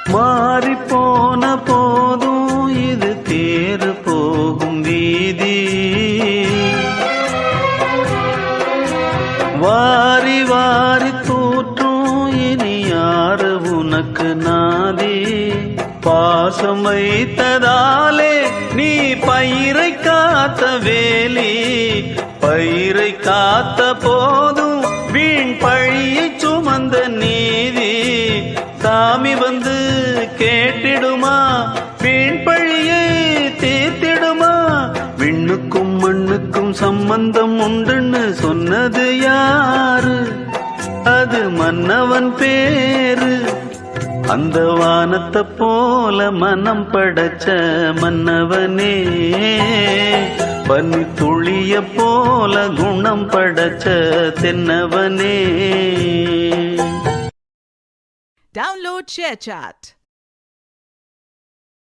மாறி போன போதும் இது தேறு போகும் வீதி. வாரி வாரி தூற்றும் இனி யாரு உனக்கு நாதி. பாசம் வைத்ததாலே நீ பயிரை காத்த வேலி. பயிரை காத்த போதும் வீண் பழியை சுமந்த நீதி. சாமி வந்து கேட்டிடுமா வீண் பழியை தீர்த்திடுமா. விண்ணுக்கும் மண்ணுக்கும் சம்பந்தம் உண்டுன்னு சொன்னது யாரு? அது மன்னவன் பேரு. அந்த வானத்தை போல மனம் படைச்ச மன்னவனே, பனி துளிய போல குணம் படைச்ச தென்னவனே. Download ShareChat.